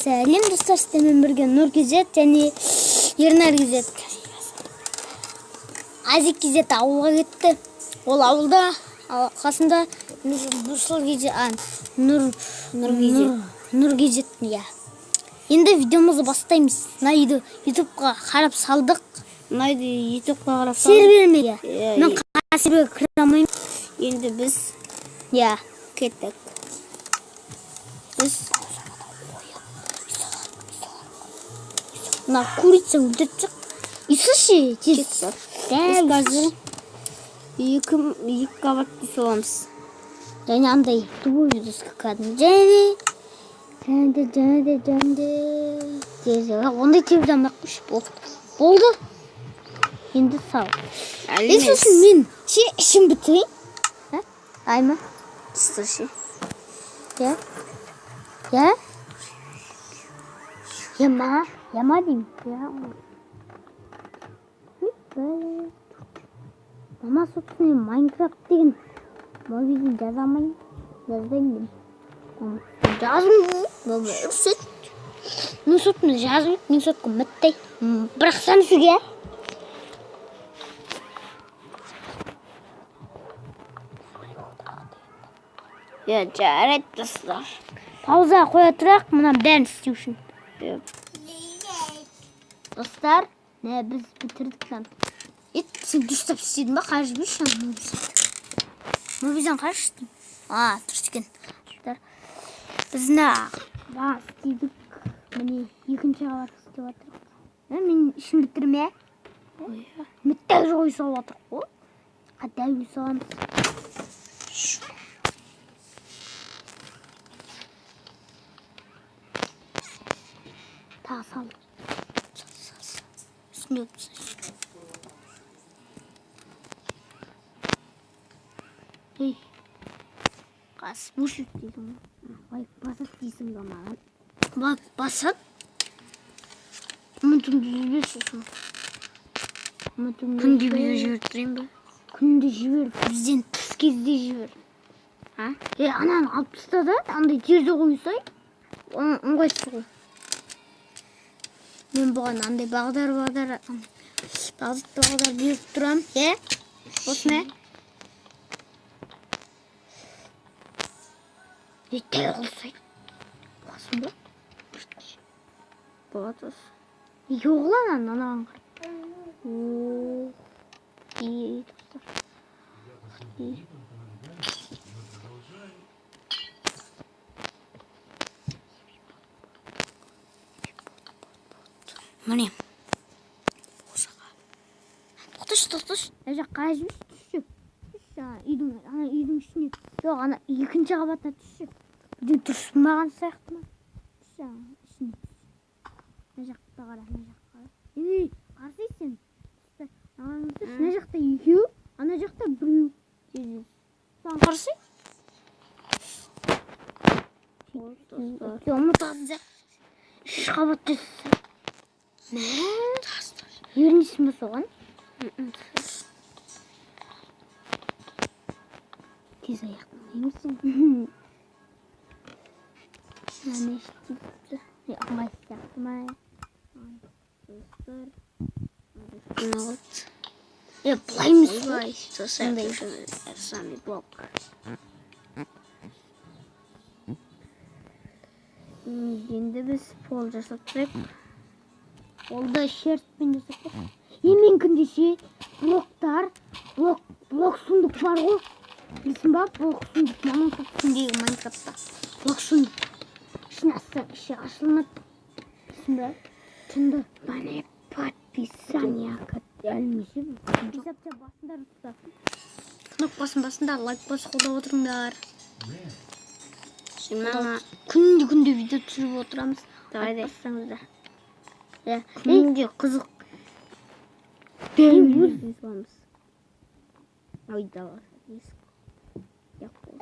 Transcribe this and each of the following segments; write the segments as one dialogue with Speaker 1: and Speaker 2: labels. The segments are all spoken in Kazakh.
Speaker 1: Сәлем достар, сіздермен бірге Нұр Кезет және Ернар Кезет. Азик Кезет ауылға кетті. Ол ауылда қасында Нұр Кезет. Енді видеомызды бастаймыз. Мынайды ютубқа қарап салдық. Сервермеге. Мен серверге кіре алмаймын.
Speaker 2: Енді біз
Speaker 1: кеттік. Біз мына курица өлтіріп Исуши тез.
Speaker 2: Дәл қазір екі қабатты соламыз.
Speaker 1: Және андай тубой видоска кәдімгі. Және ондай тез дамақ күш болды. Енді сау. Исуши мен ішім бітейін. Айма?
Speaker 2: Исуши.
Speaker 1: Яма деймін. Мама, собственно, Майнкрафт деген мобильді жазамайын. Жаздайын деймін. Жазым. Ну, собственно, жазым. Мен сотқа мүттай. Бірақ сән сүге.
Speaker 2: Жарайды достар.
Speaker 1: Пауза қоя тұрақ, мұна бәрін істеу үшін. Достар, біз бітірдік lan. Сен дұрыстап істедің ба? Қаржы бүйші мобизан қаржы істейм. Дұрыс екен. Біз істедік. Міне екінші қабат істеп жатырық. Мен ішін бітірме. Мүттәк жой салып жатырық қой. Дәу саламыз. Тағы сал. Үстіне өпсін. Қас бұшып дейсің. Лайк басат дейсің ба маған. Лайк басат? Үмітіңді үзбесің.
Speaker 2: Күнде видео жіберттірейін ба?
Speaker 1: Күнде жібер, бізден тыс кезде жібер. Ананы алып тыста да, андай жерде қойсай, ыңғайсыз ғой. Мен бұған андай бағдар беріп тұрам. Осыны. Дәл қылсай. Басын ба?
Speaker 2: Болады осы.
Speaker 1: Еғылан анаған қарап. Достар. Міне. Тоқташ. Жақ қара жібіш түсші. Үйдің ішіне. Жоқ, екінші қабатына түсші. Үйдің тұрсын маған сияқты ма? Түсші, ішіне. Жақта қара. Қарсай сен. Ана жақта екеу, ана жақта біреу. Саған қарсай? Ұмытады жақ. Үш қабатты түсші. Ерінесің ба соған? Тез аяқтамаймысың. Мәне істейді. Алмайсы сияқты ма? Достар. Бұлаймыз ғой.
Speaker 2: Сами блок.
Speaker 1: Енді біз пол жасап тұрайық. Олда шертпен жасап тұрайық. Емен күндесе блок сұндық бар ғой. Білсін ба? Блок сұндық. Маман көптіндегі Майнкрафтта. Блок сұндық. Ішін астап іші ашылмады. Білсін ба? Түнді. Бәне подписание әлмесе бұл. Бесапча басында рұтта. Кнопкасын лайк басы қолдап отырыңдар. Күнде видео түсіріп отырамыз. Айтпасаңыздар.
Speaker 2: Күнде қызық.
Speaker 1: Дәуір соламыз. Ойда бар.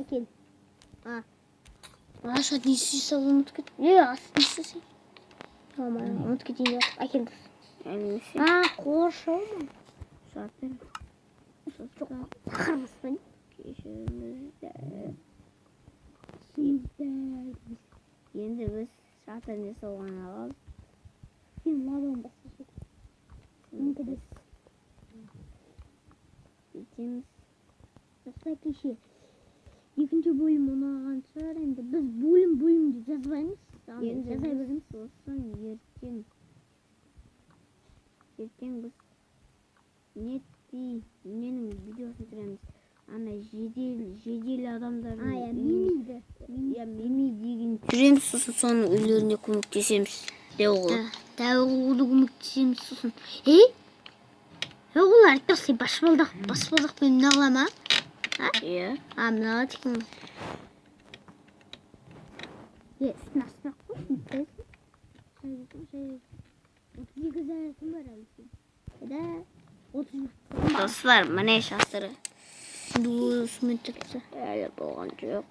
Speaker 1: Әкел. Аша несі салу ұмыт кет. Асы несі. Ұмыт кетейін. Әкел дұрыс. Қоршау ма?
Speaker 2: Жатыр.
Speaker 1: Тақырмыспын.
Speaker 2: Кешіріңіздер. Енді біз Шатырды соған алып.
Speaker 1: Сен лабан басып. Мүмкін
Speaker 2: Кетеміз.
Speaker 1: Жасай кеше. Екінші бөлім ұнаған шығар енді. Біз бөлімді жазбаймыз.
Speaker 2: Енді
Speaker 1: Жазай береміз.
Speaker 2: сосын ертең біз ненің видеосын түсіреміз. Ана жедел адамдар.
Speaker 1: Мимиді.
Speaker 2: Мими деген түсіреміз, сосын соның үйлеріне көмектесеміз.
Speaker 1: Дәуді көмектесеміз сосын. Олар айтпақсай баспалдақ мен нағыла ма?
Speaker 2: Иә.
Speaker 1: Мынаған текін. Үстін астырақ қой. 32 зарядым бар әлі. 30.
Speaker 2: Достар, міне шатыры.
Speaker 1: Осымен тіпті.
Speaker 2: Әлі болған жоқ.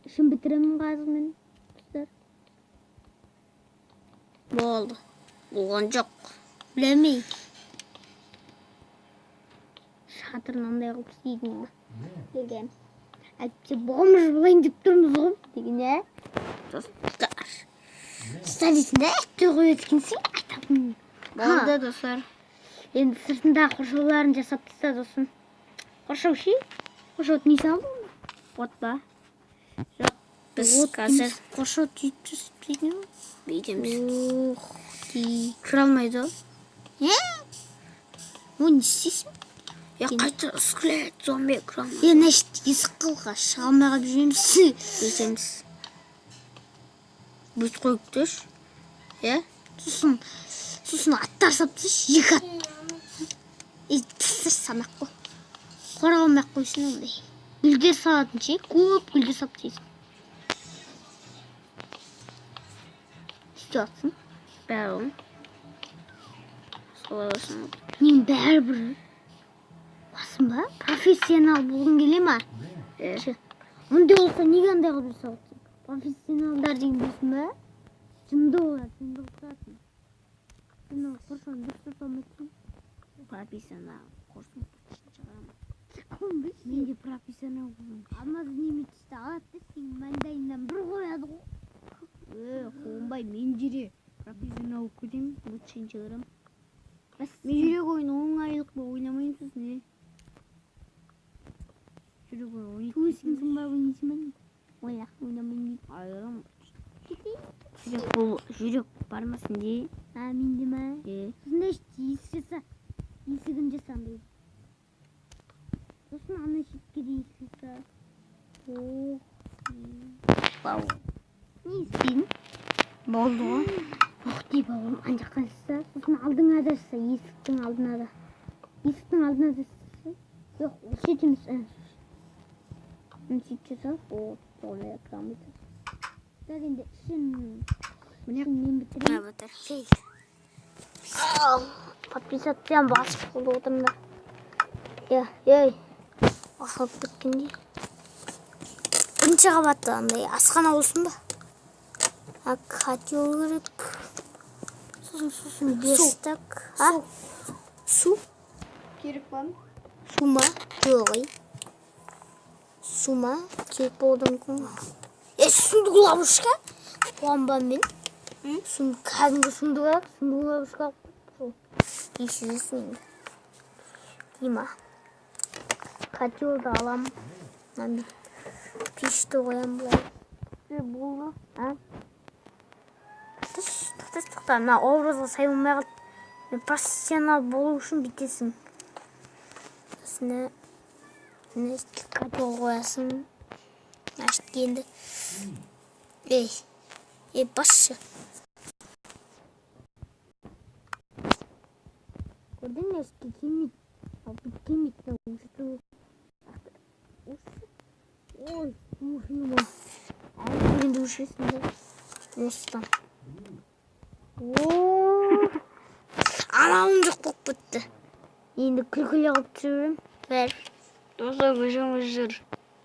Speaker 1: Ішін бітіремін қазымен.
Speaker 2: Болды. Болған жоқ.
Speaker 1: Білемей. Шатыр мынандай қылып істейтін бе? Деген. Әйтпесе бұғымыз болайын деп тұрмыз ғой. Деген
Speaker 2: Достар.
Speaker 1: столицінде әйтті қой өткенсің айтатын.
Speaker 2: Болды, достар.
Speaker 1: Енді сыртында қоршауларын жасап тастады сосын. Қоршау ше? Қоршауды не салдың?
Speaker 2: От па? Жоқ. Біз қазір
Speaker 1: қоршау түйттің бе?
Speaker 2: бүйтеміз.
Speaker 1: Кіре алмайды ғой. О, не істейсің?
Speaker 2: Қайта ұскілет, зомби крам.
Speaker 1: Значит, есік қылға шыға алмай қалып жүреміз.
Speaker 2: Бүйтеміз. Бүйт қойып түш.
Speaker 1: Сосын аттар саптыш, екі ат. Тістір самақ қой. Қорғалмақ қойсын ондай. Гүлдер салатын ше, көп гүлдер саптыйсың. Істей атсың?
Speaker 2: Бәрін. Солай olsun.
Speaker 1: Мен бәрібір. Басын ба? Профессионал болғың келе ма? Ондай болса неге андай қылып жасап отырсың? Профессионалдар деген білсің ба? Жынды олар, жынды қылсың. Сен қоршауын дұрыс жасамайсың.
Speaker 2: Профессионал. Қорсын шығарам.
Speaker 1: Мен де профессионал болғым. Алмаз неметісті алады сен маңдайынан бір қояды ғой.
Speaker 2: Қуынбай, мен жүре. Профессионал көдем, бұтшын шығарам. Мен жүрек ойын оңайлық ба ойнамайсыз не? Жүрек ойын ойнайсыз.
Speaker 1: Туысыңсың ба ойнайсың ба? Ойнақ ойнамайын.
Speaker 2: Айырым. Жүрек бармасын де.
Speaker 1: Менде ма? Сонда есік жаса. Есігін жасам дейді. Сосын ана шетке де есік жаса.
Speaker 2: Бау.
Speaker 1: Не істейін?
Speaker 2: Болды ғой.
Speaker 1: Дей бауырым, анжаққа жаса. Сосын алдыңа да жаса, есіктің алдына да. Есіктің алдына да жаса. Жоқ, шет емес. Сөйтіп жаса. Солай қамайды. Так енді ішін мен бітірейін.
Speaker 2: Бітір.
Speaker 1: Подписаться басып қолды отырмда. Ей, асылып кеткендей. Бірінші қабатты андай асхана болсын ба? Қател керек. Сосын бестік. Су?
Speaker 2: Керек ба?
Speaker 1: Су ма? Жоқ. Су ма? Керек болуы мүмкін. Сундық лавышқа? Қуанба мен. Кәдімгі сундық лавышқа. Есізсің. Дема. Қателді алам. Пешті қоям бұлай. Болды. Тоқта, мына образға сай болмай қалды. Профессионал болу үшін бүйтесің. Осыны қател қоясың. Ашт келді. Басшы. Көрдің әшке келмейді. Ал бүт келмейді. Ой, ұшыным ой. Әлі көргенде ұшыресің де. Осыдан. Анауым жоқ болып бітті. Енді күлкілі қылып түсірем. Бәр.
Speaker 2: Доса көшіңіз жүр.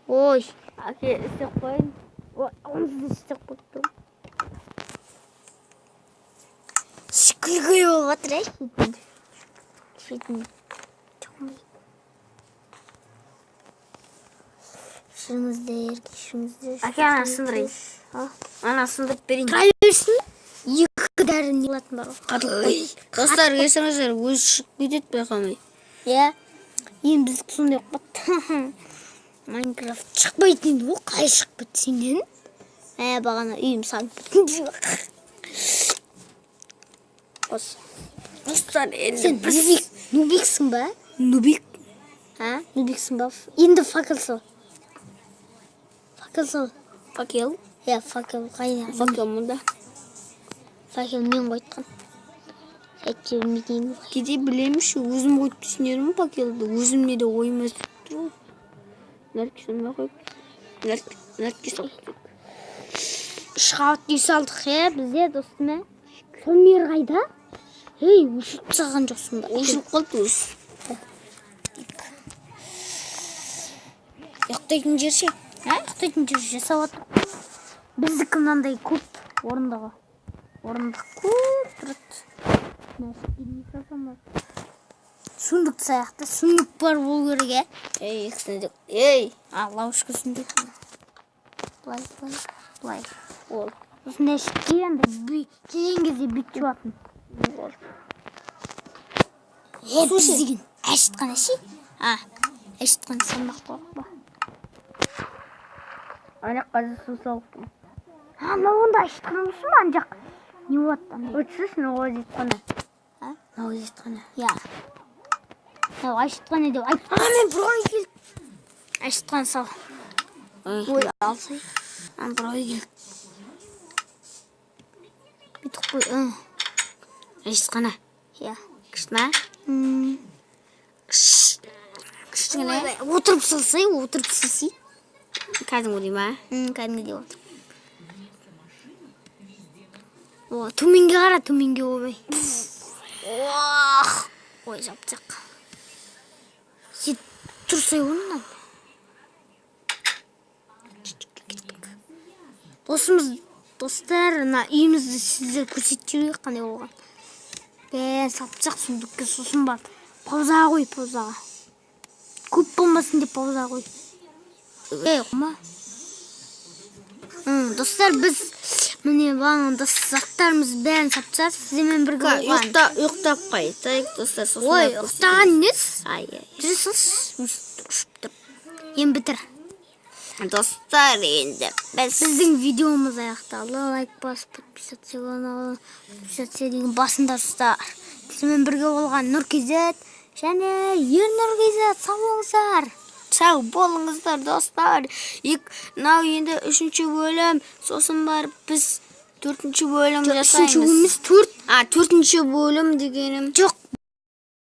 Speaker 1: Ой.
Speaker 2: Әке, істеп қойын.
Speaker 1: Онсыз істеп қойып күлкілі болып жатыр, Шетін. кешіріңіздер.
Speaker 2: Әке, ана сындырайын. Ана сындырып берейін.
Speaker 1: Тұра берсін. Екі дәрін алатын бар ғой.
Speaker 2: Достар, кешіріңіздер, өзі шығып кетеді байқамай.
Speaker 1: Иә. Енді біздікі сондай қылады. Майнкрафт шықпайтын енді ол. Қай шығып кетті сенден? Бағана үйім салып кетті. Осы.
Speaker 2: Достар,
Speaker 1: Сен нубиксің ба?
Speaker 2: Нубик.
Speaker 1: Нубиксің ба? Енді факел сал. Факел сал.
Speaker 2: Факел.
Speaker 1: Иә, факел қайда?
Speaker 2: Факел мұнда.
Speaker 1: Факел мен қойтқан. Әйтеуір білмеймін.
Speaker 2: Кейде білемінші, өзім қойып түсінерім факелді. Өзімде де ойымыз тұр ғой. Нәрке сонда қойып. Нәрке салып.
Speaker 1: Шағат үй салдық, бізде достыма. Сөлмер қайда? Ей, өшіп тастаған жоқсың ба?
Speaker 2: Өшіп қалды өз.
Speaker 1: Ұйықтайтын жер ше? Ұйықтайтын жер жасап отыр. Біздікі мынандай көп орындығы. Орындық көп тұрады. Сундық саяқты. Сундық бар бол керек,
Speaker 2: Ей,
Speaker 1: лаушка сундық. Былай. Ол. Осындай шыққи андай келген кезде бүйтіп жуатын. Біз деген әшітқан әші? Әшітқан салмақ қояқ ба?
Speaker 2: ана қазір су салыптым.
Speaker 1: Онда әшітқан болсын ба анжақ? Не болады?
Speaker 2: Өтсіз, науаз етқана.
Speaker 1: Науаз етқана? Иә. Әшітқана деп айт. Мен бұрғай келді. Әшітқан сал.
Speaker 2: Ой, алсай.
Speaker 1: Бұрғай келді. Бүйтік қой.
Speaker 2: Әшітқана.
Speaker 1: Иә.
Speaker 2: Кішіна. Кішігіне.
Speaker 1: Отырып салсай.
Speaker 2: Кәдімгі дей ма?
Speaker 1: Кәдімгі деп отыр. Төменге қара, төменге ойбай. Ой, жапсақ. Сен тұрсай онынан. Достар, үйімізді сіздер көрсетуге қандай болған. Сапсақ сундыққа сосын бар. Паузаға қой, паузаға. Көп болмасын деп паузаға қой. Құма. Достар, біз міне бағында заттарымыз бәрін сапсақ, сіздермен бірге болған.
Speaker 2: Ұйықтап қайтайық, достар.
Speaker 1: Ой, ұйықтаған нес?
Speaker 2: Жүрі сыз.
Speaker 1: Ұшып тұр. Ен бітір.
Speaker 2: Достар, енді
Speaker 1: біздің видеомыз аяқталды. Лайк бас, подписаться деген басында достар. Сіздермен бірге болған Нұркизет және Ернұркизет. Сау болыңыздар.
Speaker 2: Сау болыңыздар, достар. Нау енді 3-ші бөлім, сосын барып біз 4-ші бөлім жасаймыз.
Speaker 1: 3-ші бөліміз 4.
Speaker 2: 4-ші бөлім дегенім.
Speaker 1: Жоқ.